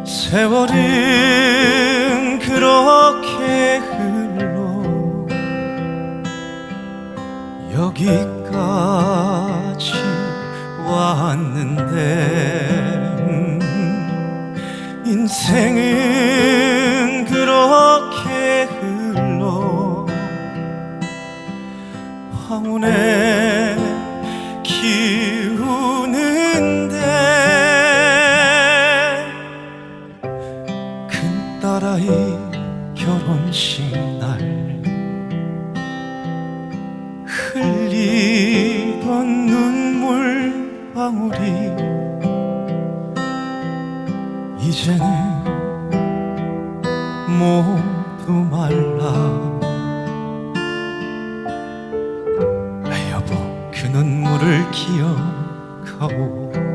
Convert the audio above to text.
세월은 그렇게 흘러 여기까지 왔는데 인생은 그렇게 흘러 황혼에 기우는데 큰딸아이 결혼식 날 흘리던 눈물 방울이 이제는 모두 말라. 여보, 그 눈물을 기억하오.